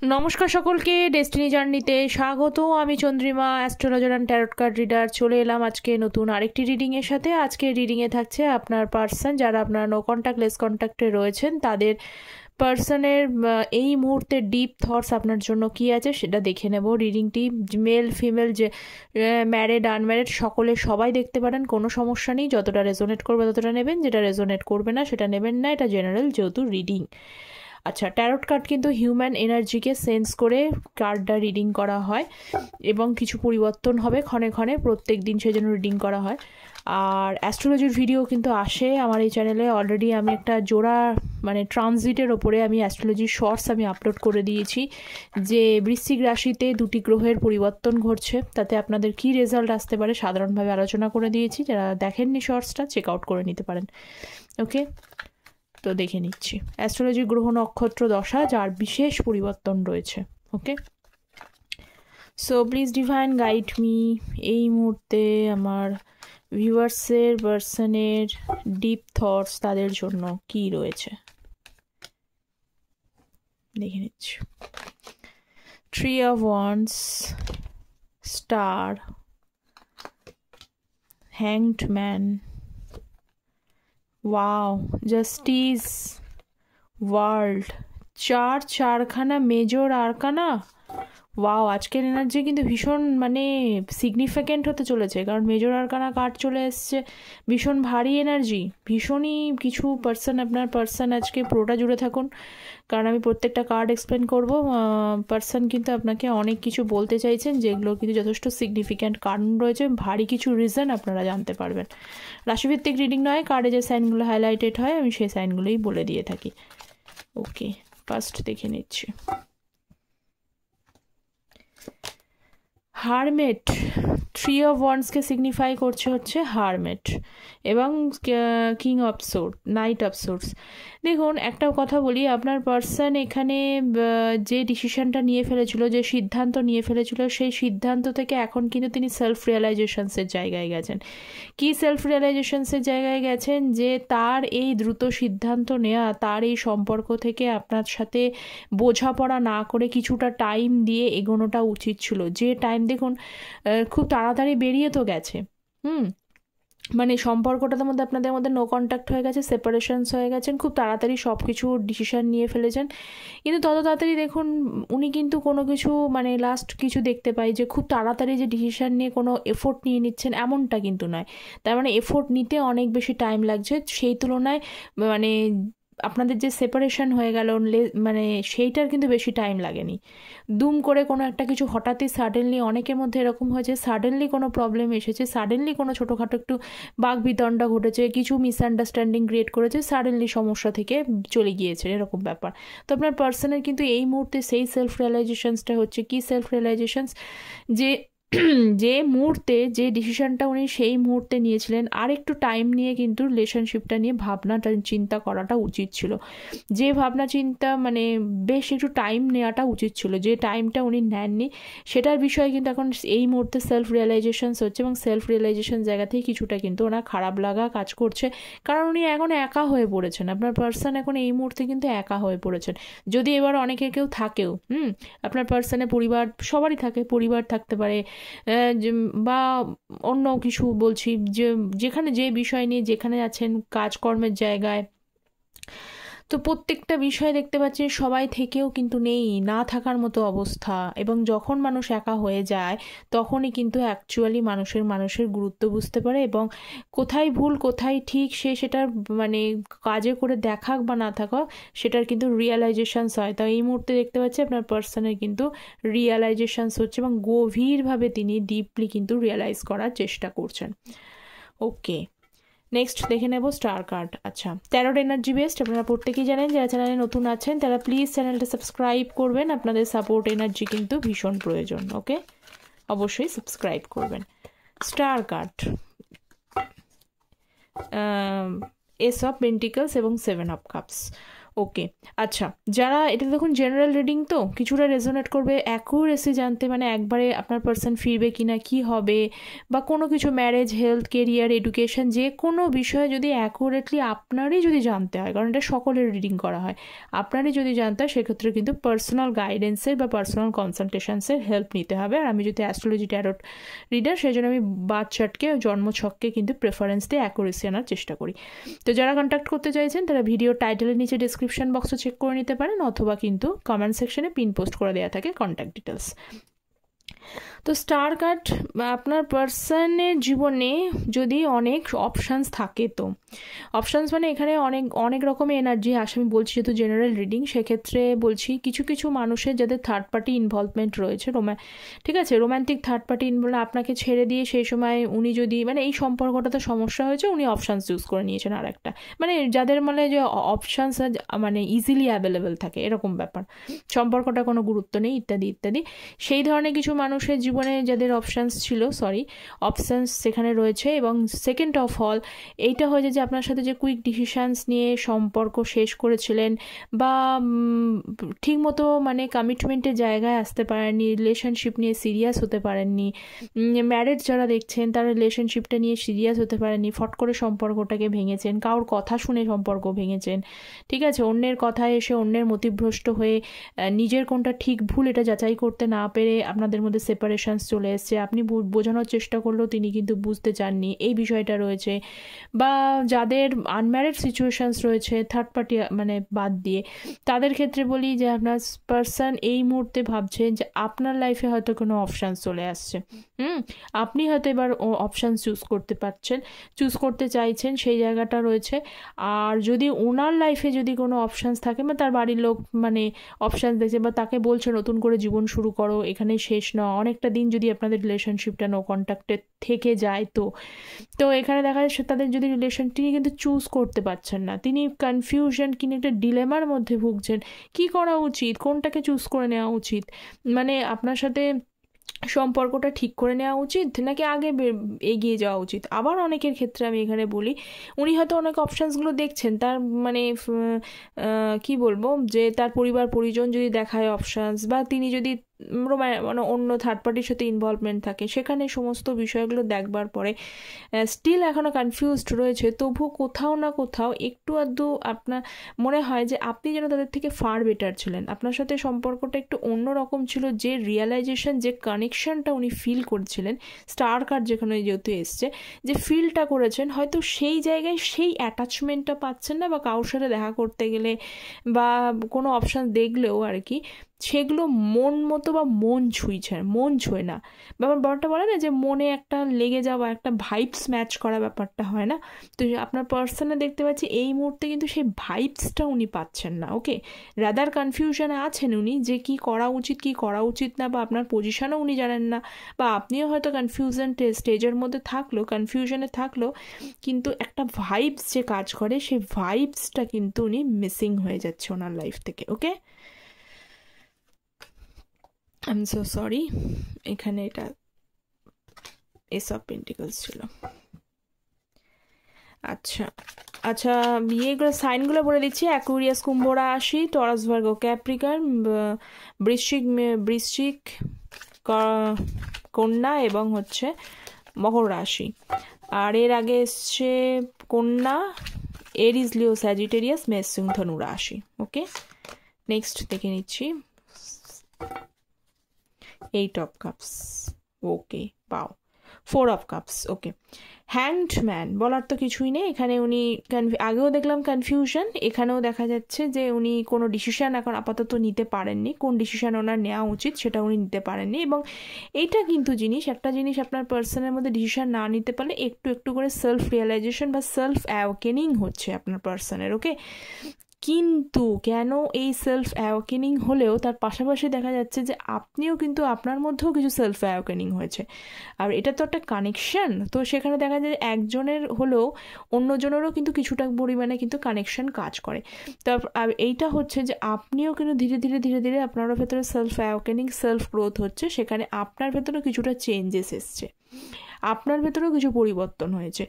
নমস্কার সকলকে, ডেস্টিনি জার্নিতে স্বাগত। আমি Chandrima, astrologer and tarot card reader. চলে এলাম আজকে নতুন আরেকটি রিডিংয়ের সাথে। আজকে রিডিংয়ে থাকছে আপনার পার্সন, যারা আপনার নো কন্ট্যাক্ট লেস কন্ট্যাক্টে রয়েছেন, তাদের পার্সনের এই মুহূর্তে ডিপ থটস আপনার জন্য কি আছে সেটা দেখে নেব। রিডিংটি মেল ফিমেল, যে ম্যারিড আনম্যারিড সকলে সবাই দেখতে পারেন, কোনো সমস্যা নেই। যতটা রেজোনেট করবে ততটা নেবেন, যেটা রেজোনেট করবে না সেটা নেবেন না। এটা জেনারেল যেহেতু রিডিং। আচ্ছা, ট্যারট কার্ড কিন্তু হিউম্যান এনার্জিকে সেন্স করে কার্ডটা রিডিং করা হয় এবং কিছু পরিবর্তন হবে ক্ষণে ক্ষণে, প্রত্যেক দিন সেজন্য রিডিং করা হয়। আর অ্যাস্ট্রোলজির ভিডিও কিন্তু আসে আমার এই চ্যানেলে। অলরেডি আমি একটা জোড়া ট্রানজিটের ওপরে আমি অ্যাস্ট্রোলজির শর্টস আমি আপলোড করে দিয়েছি, যে বৃশ্চিক রাশিতে দুটি গ্রহের পরিবর্তন ঘটছে, তাতে আপনাদের কি রেজাল্ট আসতে পারে সাধারণভাবে আলোচনা করে দিয়েছি। যারা দেখেননি শর্টসটা, চেক আউট করে নিতে পারেন। ওকে, তো দেখে নিচ্ছি অ্যাস্ট্রোলজি গ্রহ নক্ষত্র দশা যার বিশেষ পরিবর্তন রয়েছে। Okay, so please divine guide me. এই মুহূর্তে আমার ভিউয়ার্সের পার্সনের ডিপ থটস তাদের জন্য কি রয়েছে দেখে নিচ্ছি। Tree of wands, star, hanged man, wow, justice, world, চারখানা মেজর আরকানা। ওয়াও, আজকের এনার্জি কিন্তু ভীষণ সিগনিফিক্যান্ট হতে চলেছে, কারণ মেজর আরকানা কার্ড চলে এসছে। ভীষণ ভারী এনার্জি, ভীষণই কিছু আপনার পার্সন আজকে পুরোটা জুড়ে থাকুন, কারণ আমি প্রত্যেকটা কার্ড এক্সপ্লেন করব। পার্সন কিন্তু আপনাকে অনেক কিছু বলতে চাইছেন, যেগুলো কিন্তু যথেষ্ট সিগনিফিক্যান্ট কারণ রয়েছে, ভারী কিছু রিজন আপনারা জানতে পারবেন। রাশিভিত্তিক রিডিং নয়, কার্ডে যে সাইনগুলো হাইলাইটেড হয় আমি সেই সাইনগুলোই বলে দিয়ে থাকি। ওকে, ফার্স্ট দেখে নিচ্ছি। হারমেট, থ্রি অফ ওয়ান্ডসকে সিগনিফাই করছে হচ্ছে হারমেট, এবং king of sword, night of swords. দেখুন, একটা কথা বলি, আপনার পার্সন এখানে যে ডিসিশনটা নিয়ে ফেলেছিল, যে সিদ্ধান্ত নিয়ে ফেলেছিল, সেই সিদ্ধান্ত থেকে এখন কিন্তু তিনি সেলফ রিয়েলাইজেশনসের জায়গায় গেছেন। কি সেলফ রিয়েলাইজেশনসের জায়গায় গেছেন? যে তার এই দ্রুত সিদ্ধান্ত নেওয়া, তার এই সম্পর্ক থেকে আপনার সাথে বোঝাপড়া না করে কিছুটা টাইম দিয়ে এগোনোটা উচিত ছিল। যে টাইম দেখুন খুব তাড়াতাড়ি বেরিয়ে তো গেছে। সম্পর্কটার মধ্যে আপনাদের মধ্যে নো কন্ট্যাক্ট হয়ে গেছে, সেপারেশনস হয়ে গেছেন, খুব তাড়াতাড়ি সব কিছু ডিসিশন নিয়ে ফেলেছেন। কিন্তু তত তাড়াতাড়ি দেখুন উনি কিন্তু কোনো কিছু লাস্ট কিছু দেখতে পাই যে খুব তাড়াতাড়ি যে ডিসিশন নিয়ে কোনো এফোর্ট নিয়ে নিচ্ছেন এমনটা কিন্তু নয়। তার এফোর্ট নিতে অনেক বেশি টাইম লাগছে, সেই তুলনায় আপনাদের যে সেপারেশন হয়ে গেল সেইটার কিন্তু বেশি টাইম লাগেনি। দুম করে কোনো একটা কিছু হঠাৎই সাডেনলি, অনেকের মধ্যে এরকম হয়েছে, সাডেনলি কোনো প্রবলেম এসেছে, সাডেনলি কোনো ছোটোখাটো একটু বাকবিতণ্ডা ঘটেছে, কিছু মিসআন্ডারস্ট্যান্ডিং ক্রিয়েট করেছে, সাডেনলি সমস্যা থেকে চলে গিয়েছে, এরকম ব্যাপার। তো আপনার পার্সনের কিন্তু এই মুহূর্তে সেই সেলফ রিয়েলাইজেশনসটা হচ্ছে। কি সেলফ রিয়েলাইজেশনস? যে যে মুহূর্তে যে ডিসিশনটা উনি সেই মুহূর্তে নিয়েছিলেন, আর একটু টাইম নিয়ে কিন্তু রিলেশনশিপটা নিয়ে ভাবনাটা চিন্তা করাটা উচিত ছিল। যে ভাবনা চিন্তা বেশ একটু টাইম নেওয়াটা উচিত ছিল, যে টাইমটা উনি নেননি, সেটার বিষয়ে কিন্তু এখন এই মুহূর্তে সেলফ রিয়েলাইজেশনস হচ্ছে, এবং সেলফ রিয়েলাইজেশন জায়গা থেকে কিছুটা কিন্তু ওনার খারাপ লাগা কাজ করছে, কারণ উনি এখন একা হয়ে পড়েছেন। আপনার পার্সন এখন এই মুহূর্তে কিন্তু একা হয়ে পড়েছেন। যদি এবার অনেকে কেউ থাকেও, আপনার পার্সনে পরিবার সবারই থাকে, পরিবার থাকতে পারে, বা অন্য কিছু বলছি, যে যেখানে যে বিষয় নিয়ে যেখানে আছেন, কাজকর্মের জায়গায়, তো প্রত্যেকটা বিষয় দেখতে পাচ্ছি সবাই থেকেও কিন্তু নেই, না থাকার মতো অবস্থা। এবং যখন মানুষ একা হয়ে যায় তখনই কিন্তু অ্যাকচুয়ালি মানুষের গুরুত্ব বুঝতে পারে, এবং কোথায় ভুল কোথায় ঠিক সেটার কাজে করে দেখাক বা না থাকা, সেটার কিন্তু রিয়েলাইজেশনস হয়। তাই এই মুহূর্তে দেখতে পাচ্ছি আপনার পার্সনের কিন্তু রিয়েলাইজেশনস হচ্ছে, এবং গভীরভাবে তিনি ডিপলি কিন্তু রিয়েলাইজ করার চেষ্টা করছেন। ওকে, নেক্সট দেখে নেব স্টার কার্ড। আচ্ছা, ট্যারট এনার্জি বেসড, আপনারা প্রত্যেকেই জানেন। যারা চ্যানেলে নতুন আছেন তারা প্লিজ চ্যানেলটা সাবস্ক্রাইব করবেন, আপনাদের সাপোর্ট এনার্জি কিন্তু ভীষণ প্রয়োজন। ওকে, অবশ্যই সাবস্ক্রাইব করবেন। Star card, S of pentacles এবং 7 অফ কাপস। ওকে, আচ্ছা, যারা এটা দেখুন জেনারেল রিডিং তো কিছুটা রেজোনেট করবে, অ্যাকুরেসি জানতে মানে একবারে আপনার পার্সন ফিরবে কি না, কী হবে, বা কোনো কিছু ম্যারেজ, হেলথ, কেরিয়ার, এডুকেশন, যে কোনো বিষয়ে যদি অ্যাকুরেটলি আপনারই যদি জানতে হয়, কারণ এটা সকলের রিডিং করা হয়, আপনারই যদি জানতে হয়, সেক্ষেত্রে কিন্তু পার্সোনাল গাইডেন্সের বা পার্সোনাল কনসালটেশনসের হেল্প নিতে হবে। আর আমি যদি অ্যাস্ট্রোলজি ট্যারোট রিডার, সেই জন্য আমি বার্থ চার্টকে, জন্মছককে কিন্তু প্রেফারেন্স দিয়ে অ্যাকুরেসি আনার চেষ্টা করি। তো যারা কন্ট্যাক্ট করতে চাইছেন তারা ভিডিও টাইটেলের নিচে ডিসক্রিপশন বক্সও চেক করে নিতে পারেন, অথবা কিন্তু কমেন্ট সেকশনে পিন পোস্ট করে দেওয়া থাকে কন্ট্যাক্ট ডিটেলস। তো স্টার কার্ড, আপনার পার্সনের জীবনে যদি অনেক অপশানস থাকে, তো অপশানস মানে এখানে অনেক অনেক রকমের এনার্জি আসে। আমি বলছি যেহেতু জেনারেল রিডিং, সেক্ষেত্রে বলছি কিছু কিছু মানুষের যাদের থার্ড পার্টি ইনভলভমেন্ট রয়েছে, ঠিক আছে, রোম্যান্টিক থার্ড পার্টি ইনভলভ, আপনাকে ছেড়ে দিয়ে সেই সময় উনি যদি মানে এই সম্পর্কটাতে সমস্যা হয়েছে, উনি অপশানস চুজ করে নিয়েছেন আর একটা, মানে যাদের মানে যে অপশানস মানে ইজিলি অ্যাভেলেবেল থাকে এরকম ব্যাপার, সম্পর্কটা কোনো গুরুত্ব নেই ইত্যাদি ইত্যাদি, সেই ধরনের কিছু মানুষের জীবনে যাদের অপশানস ছিল, অপশানস সেখানে রয়েছে। এবং সেকেন্ড অফ অল এইটা হয়েছে যে আপনার সাথে যে কুইক ডিসিশানস নিয়ে সম্পর্ক শেষ করেছিলেন, বা ঠিকমতো মানে কমিটমেন্টের জায়গায় আসতে পারেননি, রিলেশনশিপ নিয়ে সিরিয়াস হতে পারেননি, ম্যারেজ যারা দেখছেন তারা রিলেশনশিপটা নিয়ে সিরিয়াস হতে পারেননি, ফট করে সম্পর্কটাকে ভেঙেছেন, কারোর কথা শুনে সম্পর্ক ভেঙেছেন, ঠিক আছে, অন্যের কথায় এসে অন্যের মতিভ্রষ্ট হয়ে নিজের কোনটা ঠিক ভুল এটা যাচাই করতে না পেরে আপনাদের মধ্যে সেপারেশনস চলে এসছে, আপনি বোঝানোর চেষ্টা করলেও তিনি কিন্তু বুঝতে চাননি, এই বিষয়টা রয়েছে। বা যাদের আনম্যারিড সিচুয়েশনস রয়েছে থার্ড পার্টি মানে বাদ দিয়ে, তাদের ক্ষেত্রে বলি যে আপনার পার্সন এই মুহূর্তে ভাবছেন যে আপনার লাইফে হয়তো কোনো অপশানস চলে আসছে, আপনি হয়তো এবার অপশানস চুজ করতে চাইছেন, সেই জায়গাটা রয়েছে। আর যদি ওনার লাইফে যদি কোনো অপশানস থাকে, বা তার বাড়ির লোক মানে অপশানস দেখছে, বা তাকে বলছে নতুন করে জীবন শুরু করো, এখানে শেষ না, অনেকটা দিন যদি আপনাদের রিলেশনশিপটা নো কন্ট্যাক্টে থেকে যায়, তো এখানে দেখা যাচ্ছে তাদের যদি রিলেশন, তিনি কিন্তু চুজ করতে পারছেন না, তিনি কনফিউশন কিনে একটা ডিলেমার মধ্যে ভুগছেন, কি করা উচিত, কোনটাকে চুজ করে নেওয়া উচিত, মানে আপনার সাথে সম্পর্কটা ঠিক করে নেওয়া উচিত নাকি আগে এগিয়ে যাওয়া উচিত। আবার অনেকের ক্ষেত্রে আমি এখানে বলি, উনি হয়তো অনেক অপশানসগুলো দেখছেন, তার মানে কি বলবো, যে তার পরিবার পরিজন যদি দেখায় অপশানস, বা তিনি যদি মানে অন্য থার্ড পার্টির সাথে ইনভলভমেন্ট থাকে, সেখানে সমস্ত বিষয়গুলো দেখবার পরে স্টিল এখনও কনফিউজড রয়েছে, তবু কোথাও না কোথাও একটু আধটু আপনার মনে হয় যে আপনি যেন তাদের থেকে ফার বেটার ছিলেন, আপনার সাথে সম্পর্কটা একটু অন্যরকম ছিল, যে রিয়েলাইজেশন, যে কানেকশনটা উনি ফিল করছিলেন, স্টার কার্ড যেখানে যেহেতু এসছে, যে ফিলটা করেছেন, হয়তো সেই জায়গায় সেই অ্যাটাচমেন্টটা পাচ্ছেন না, বা কারোর সাথে দেখা করতে গেলে বা কোনো অপশান দেখলেও আর কি, সেগুলো মন মতো বা মন ছুঁয় না, ব্যাপারটা বলে না যে মনে একটা লেগে যাওয়া, একটা ভাইবস ম্যাচ করা ব্যাপারটা হয় না, তো আপনার পার্সনে দেখতে পাচ্ছি এই মুহূর্তে কিন্তু সেই ভাইবসটা উনি পাচ্ছেন না। ওকে, রাদার কনফিউশনে আছেন উনি, যে কি করা উচিত না, বা আপনার পজিশনও উনি জানেন না, বা আপনিও হয়তো স্টেজের মধ্যে কনফিউশনে থাকলো, কিন্তু একটা ভাইবস যে কাজ করে, সেই ভাইবসটা কিন্তু উনি মিসিং হয়ে যাচ্ছে ওনার লাইফ থেকে। ওকে, আই এম সো সরি, এখানে এটা এস অফ পেন্টিকলস ছিল। আচ্ছা, ইয়েগুলো সাইনগুলো বলে দিচ্ছি, অ্যাকুয়ারিয়াস কুম্ভ রাশি, টরাস ভার্গো ক্যাপ্রিকন, বৃশ্চিক কন্যা এবং হচ্ছে মকর রাশি। আর এর আগে এসছে কন্যা, এরিস, লিও, স্যাজিটেরিয়াস, মেষ, সিংহ, ধনু রাশি। ওকে, নেক্সট দেখে নিচ্ছি 8 of cups, ওকে, পাও 4 of cups। Okay, hanged man, বলার তো কিছুই নেই এখানে, উনি আগেও দেখলাম কনফিউশন, এখানেও দেখা যাচ্ছে যে উনি কোনো ডিসিশন এখন আপাতত নিতে পারেননি, কোন ডিসিশন ওনার নেওয়া উচিত সেটা উনি নিতে পারেননি। এবং এইটা কিন্তু একটা জিনিস আপনার পার্সনের মধ্যে ডিসিশন না নিতে পারলে একটু একটু করে সেলফ রিয়েলাইজেশন বা সেলফ অ্যাওয়েকেনিং হচ্ছে আপনার পার্সনের। ওকে, কিন্তু কেন এই সেলফ অ্যাওয়েকেনিং হলেও তার পাশাপাশি দেখা যাচ্ছে যে আপনিও কিন্তু আপনার মধ্যেও কিছু সেলফ অ্যাওয়েকেনিং হয়েছে, আর এটা তো একটা কানেকশন, তো সেখানে দেখা যায় একজনের হলেও অন্যজনেরও কিন্তু কিছুটা পরিমাণে কিন্তু কানেকশন কাজ করে। তারপর এইটা হচ্ছে যে আপনিও কিন্তু ধীরে ধীরে আপনারও ভেতরে সেলফ অ্যাওয়েকেনিং, সেলফ গ্রোথ হচ্ছে, সেখানে আপনার ভেতরে কিছুটা চেঞ্জেস এসছে। আপনার ভেতরেও কিছু পরিবর্তন হয়েছে,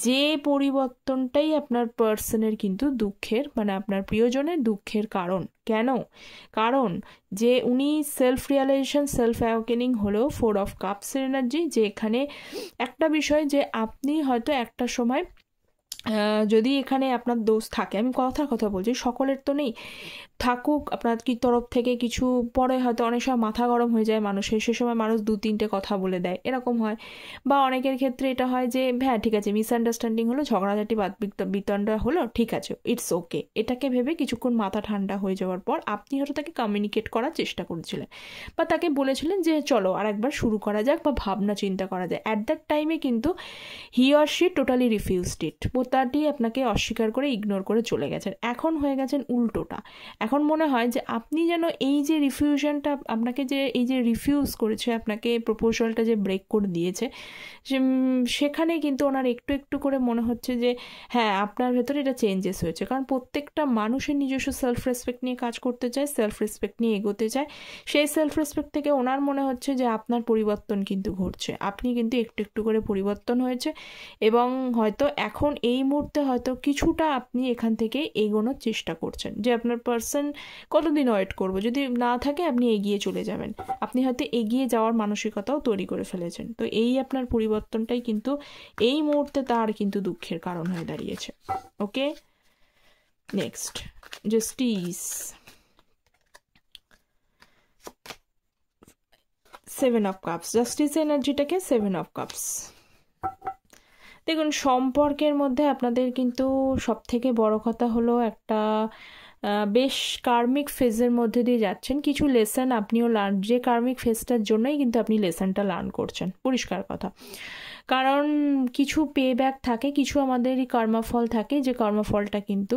যে পরিবর্তনটাই আপনার পার্সনের কিন্তু দুঃখের, মানে আপনার প্রিয়জনের দুঃখের কারণ। কেন? কারণ যে উনি সেলফ রিয়ালাইজেশন, সেলফ অ্যাওয়েকেনিং হলেও 4 অফ কাপসের এনার্জি, যে এখানে একটা বিষয় যে আপনি হয়তো একটা সময় যদি এখানে আপনার দোষ থাকে, আমি কথার কথা বলছি, সকলের তো নেই, থাকুক আপনার কি তরফ থেকে কিছু, পরে হয়তো অনেক সময় মাথা গরম হয়ে যায় মানুষের, সে সময় মানুষ 2-3টে কথা বলে দেয়, এরকম হয়। বা অনেকের ক্ষেত্রে এটা হয় যে হ্যাঁ ঠিক আছে, মিসআন্ডারস্ট্যান্ডিং হলো, ঝগড়াঝাটি বিতণ্ডা হলো, ঠিক আছে, ইটস ওকে, এটাকে ভেবে কিছুক্ষণ মাথা ঠান্ডা হয়ে যাওয়ার পর আপনি হয়তো তাকে কমিউনিকেট করার চেষ্টা করেছিলেন বা তাকে বলেছিলেন যে চলো আর একবার শুরু করা যাক বা ভাবনা চিন্তা করা যায়। অ্যাট দ্যাট টাইমে কিন্তু he or she totally refused it, পোতাটি আপনাকে অস্বীকার করে ইগনোর করে চলে গেছেন। এখন হয়ে গেছেন উল্টোটা, এখন মনে হয় যে আপনি যেন এই যে রিফিউশনটা, আপনাকে যে এই যে রিফিউজ করেছে, আপনাকে প্রপোজালটা যে ব্রেক করে দিয়েছে, সেখানে কিন্তু ওনার একটু একটু করে মনে হচ্ছে যে হ্যাঁ আপনার ভেতরে এটা চেঞ্জেস হয়েছে। কারণ প্রত্যেকটা মানুষের নিজস্ব সেলফ রেসপেক্ট নিয়ে কাজ করতে চায়, সেলফ রেসপেক্ট নিয়ে এগোতে চায়। সেই সেলফ রেসপেক্ট থেকে ওনার মনে হচ্ছে যে আপনার পরিবর্তন কিন্তু ঘটছে, আপনি কিন্তু একটু একটু করে পরিবর্তন হয়েছে, এবং হয়তো এখন এই মুহূর্তে হয়তো কিছুটা আপনি এখান থেকে এগোনোর চেষ্টা করছেন, যে আপনার পার্সন কতদিন ওয়েট করবো, যদি না থাকে আপনি এগিয়ে চলে যাবেন, আপনি হয়তো এগিয়ে যাওয়ার মানসিকতাও তৈরি করে ফেলেছেন। তো এই আপনার পরিবর্তনটাই কিন্তু এই মুহূর্তে তার কিন্তু দুঃখের কারণ হয়ে দাঁড়িয়েছে। Okay, next justice, 7 of cups, justice এনার্জিটাকে 7 অফ কাপস। দেখুন সম্পর্কের মধ্যে আপনাদের কিন্তু সব থেকে বড় কথা হলো একটা বেশ কার্মিক ফেজের মধ্যে দিয়ে যাচ্ছেন, কিছু লেসন আপনিও লার্ন, যে কার্মিক ফেজটার জন্যই কিন্তু আপনি লেসনটা লার্ন করছেন, পরিষ্কার কথা। কারণ কিছু পে ব্যাক থাকে, কিছু আমাদেরই কর্মফল থাকে, যে কর্মফলটা কিন্তু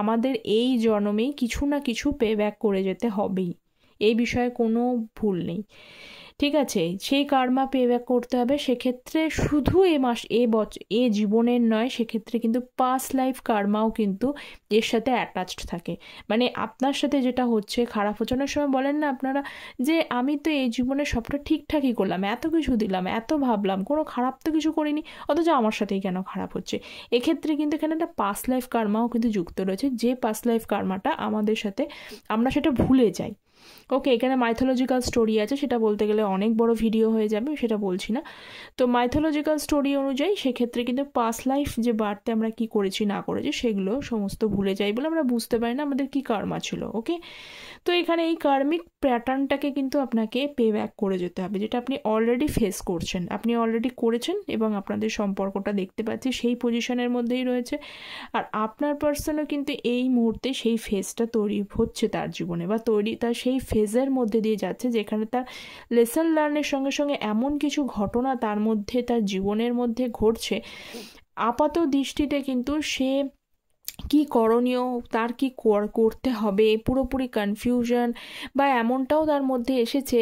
আমাদের এই জন্মেই কিছু না কিছু পে ব্যাক করে যেতে হবেই, এই বিষয়ে কোনো ভুল নেই, ঠিক আছে, সেই কার্মা পে ব্যাক করতে হবে। সেক্ষেত্রে শুধু এ জীবনের নয়, সেক্ষেত্রে কিন্তু পাস্ট লাইফ কার্মাও কিন্তু এর সাথে অ্যাটাচড থাকে। মানে আপনার সাথে যেটা হচ্ছে খারাপ হচ্ছে, অনেক সময় বলেন না আপনারা যে আমি তো এই জীবনে সবটা ঠিকঠাকই করলাম, এত কিছু দিলাম, এত ভাবলাম, কোনো খারাপ তো কিছু করিনি, অথচ আমার সাথেই কেন খারাপ হচ্ছে। এক্ষেত্রে কিন্তু এখানে একটা পাস্ট লাইফ কার্মাও কিন্তু যুক্ত রয়েছে, যে পাস্ট লাইফ কার্মাটা আমাদের সাথে আমরা সেটা ভুলে যাই। ওকে, এখানে মাইথোলজিক্যাল স্টোরি আছে, সেটা বলতে গেলে অনেক বড় ভিডিও হয়ে যাবে, সেটা বলছি না। তো মাইথোলজিক্যাল স্টোরি অনুযায়ী সেক্ষেত্রে কিন্তু পাস্ট লাইফ যে বার্থে আমরা কি করেছি না করেছি সেগুলো সমস্ত ভুলে যাই বলে আমরা বুঝতে পারি না আমাদের কি কর্মা ছিল। ওকে, তো এখানে এই কার্মিক প্যাটার্নটাকে কিন্তু আপনাকে পে ব্যাক করে যেতে হবে, যেটা আপনি অলরেডি ফেস করছেন, আপনি অলরেডি করেছেন, এবং আপনাদের সম্পর্কটা দেখতে পাচ্ছি সেই পজিশনের মধ্যেই রয়েছে। আর আপনার পার্সনও কিন্তু এই মুহূর্তে সেই ফেজটা তৈরি হচ্ছে তার জীবনে, বা তার সেই ফেজের মধ্যে দিয়ে যাচ্ছে, যেখানে তার লেসন লার্নের সঙ্গে সঙ্গে এমন কিছু ঘটনা তার মধ্যে, তার জীবনের মধ্যে ঘটছে, আপাত দৃষ্টিতে কিন্তু সে কি করণীয়, তার কি করতে হবে, পুরোপুরি কনফিউশন, বা এমনটাও তার মধ্যে এসেছে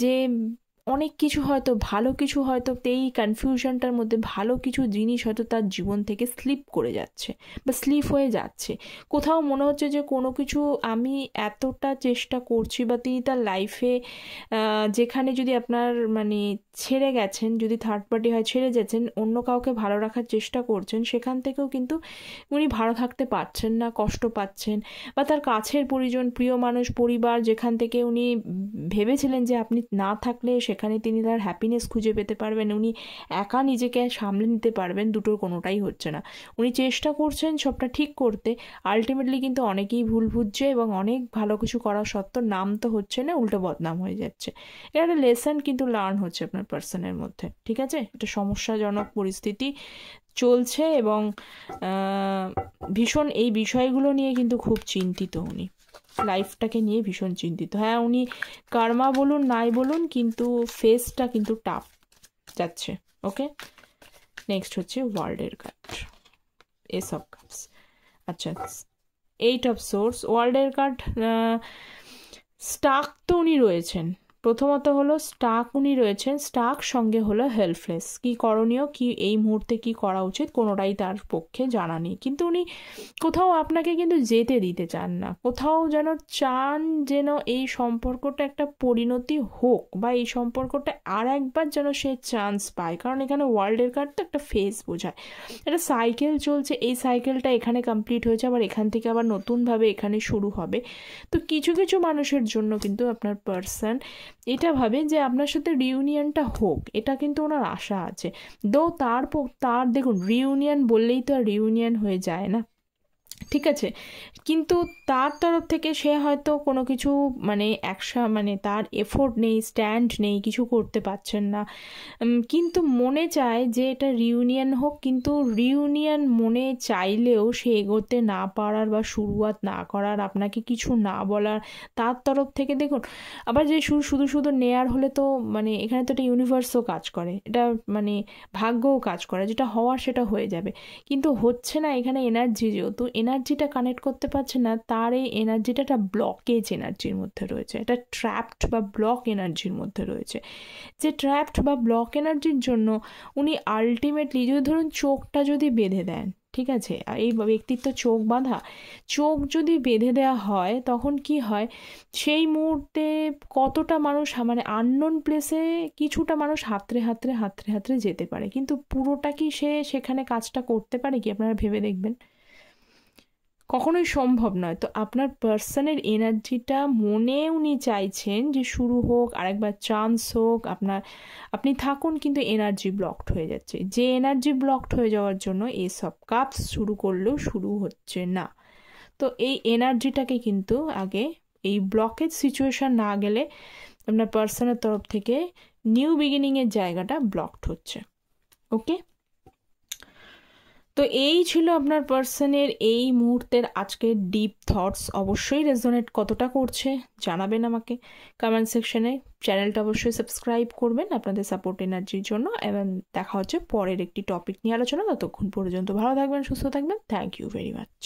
যে অনেক কিছু হয়তো ভালো কিছু, হয়তো এই কনফিউশনটার মধ্যে ভালো কিছু জিনিস হয়তো তার জীবন থেকে স্লিপ করে যাচ্ছে বা স্লিপ হয়ে যাচ্ছে। কোথাও মনে হচ্ছে যে কোনো কিছু আমি এতটা চেষ্টা করছি, বা তিনি তার লাইফে যেখানে যদি আপনার মানে ছেড়ে গেছেন, যদি থার্ড পার্টি হয় ছেড়ে যাচ্ছেন, অন্য কাউকে ভালো রাখার চেষ্টা করছেন, সেখান থেকেও কিন্তু উনি ভালো থাকতে পারছেন না, কষ্ট পাচ্ছেন। বা তার কাছের পরিজন, প্রিয় মানুষ, পরিবার, যেখান থেকে উনি ভেবেছিলেন যে আপনি না থাকলে সেখানে তিনি তার হ্যাপিনেস খুঁজে পেতে পারবেন, উনি একা নিজেকে সামলে নিতে পারবেন, দুটোর কোনোটাই হচ্ছে না। উনি চেষ্টা করছেন সবটা ঠিক করতে, আলটিমেটলি কিন্তু অনেকেই ভুল বুঝছে, এবং অনেক ভালো কিছু করা সত্ত্বেও নাম তো হচ্ছে না, উল্টো বদনাম হয়ে যাচ্ছে। এটা একটা লেসন কিন্তু লার্ন হচ্ছে আপনার পার্সনের মধ্যে, ঠিক আছে, এটা সমস্যাজনক পরিস্থিতি চলছে, এবং ভীষণ এই বিষয়গুলো নিয়ে কিন্তু খুব চিন্তিত উনি, লাইফটাকে নিয়ে ভীষণ চিন্তিত। হ্যাঁ উনি কার্মা বলুন নাই বলুন, কিন্তু ফেসটা কিন্তু টাফ যাচ্ছে। ওকে, নেক্সট হচ্ছে ওয়ার্ল্ডের কার্ড, এস অফ কাপস। আচ্ছা, 8 অফ সোর্স, ওয়ার্ল্ডের কার্ড। স্টাক তো উনি রয়েছেন, প্রথমত হলো স্টাক উনি রয়েছেন, স্টাক সঙ্গে হলো হেল্পলেস। কি করণীয়, কি এই মুহূর্তে কি করা উচিত কোনোটাই তার পক্ষে জানা নেই। কিন্তু উনি কোথাও আপনাকে কিন্তু যেতে দিতে চান না, কোথাও যেন চান যেন এই সম্পর্কটা একটা পরিণতি হোক, বা এই সম্পর্কটা আর একবার যেন সে চান্স পায়। কারণ এখানে ওয়ার্ল্ডের কার্ড তো একটা ফেজ বোঝায়, একটা সাইকেল চলছে, এই সাইকেলটা এখানে কমপ্লিট হয়েছে, আবার এখান থেকে আবার নতুনভাবে এখানে শুরু হবে। তো কিছু কিছু মানুষের জন্য কিন্তু আপনার পার্সন এটা ভাবে যে আপনার সাথে রিউনিয়নটা হোক, এটা কিন্তু ওনার আশা আছে। তার দেখুন, রিউনিয়ন বললেই তো আর রিউনিয়ন হয়ে যায় না, ঠিক আছে? কিন্তু তার তরফ থেকে সে হয়তো কোনো কিছু মানে মানে তার এফোর্ট নেই, স্ট্যান্ড নেই, কিছু করতে পারছেন না, কিন্তু মনে চায় যে এটা রিউনিয়ন হোক। কিন্তু রিউনিয়ন মনে চাইলেও সে এগোতে না পারার বা শুরুয়াত না করার, আপনাকে কিছু না বলার তার তরফ থেকে, দেখুন আবার যে শুধু শুধু নেয়ার হলে তো মানে এখানে তো একটা ইউনিভার্সও কাজ করে, এটা মানে ভাগ্যও কাজ করে, যেটা হওয়ার সেটা হয়ে যাবে। কিন্তু হচ্ছে না, এখানে এনার্জি, যেহেতু এনার্জিটা কানেক্ট করতে পারছে না, তার এই এনার্জিটা একটা ব্লকেজ এনার্জির মধ্যে রয়েছে, এটা ট্র্যাপড বা ব্লক এনার্জির মধ্যে রয়েছে। যে ট্র্যাপড বা ব্লক এনার্জির জন্য উনি আলটিমেটলি, যদি ধরুন চোখটা যদি বেঁধে দেন, ঠিক আছে, এই ব্যক্তির তো চোখ বাঁধা, চোখ যদি বেঁধে দেওয়া হয় তখন কি হয়, সেই মুহূর্তে কতটা মানুষ মানে আননোন প্লেসে কিছুটা মানুষ হাতড়ে হাতড়ে হাতড়ে হাতড়ে যেতে পারে, কিন্তু পুরোটা কি সে সেখানে কাজটা করতে পারে কি, আপনারা ভেবে দেখবেন, কখনোই সম্ভব নয়। তো আপনার পার্সনের এনার্জিটা মনে উনি চাইছেন যে শুরু হোক, আরেকবার চান্স হোক, আপনি থাকুন, কিন্তু এনার্জি ব্লকড হয়ে যাচ্ছে। যে এনার্জি ব্লকড হয়ে যাওয়ার জন্য এইসব কাজ শুরু করলেও শুরু হচ্ছে না। তো এই এনার্জিটাকে কিন্তু আগে, এই ব্লকেজ সিচুয়েশন না গেলে আপনার পার্সনের তরফ থেকে নিউ বিগিনিংয়ের জায়গাটা ব্লকড হচ্ছে। ওকে, তো এই ছিল আপনার পার্সনের এই মুহূর্তের আজকের ডিপ থটস। অবশ্যই রেজোনেট কতটা করছে জানাবেন আমাকে কমেন্ট সেকশনে। চ্যানেলটা অবশ্যই সাবস্ক্রাইব করবেন আপনাদের সাপোর্ট এনার্জির জন্য, এবং দেখা হচ্ছে পরের একটি টপিক নিয়ে আলোচনা। ততক্ষণ পর্যন্ত ভালো থাকবেন, সুস্থ থাকবেন। Thank you very much.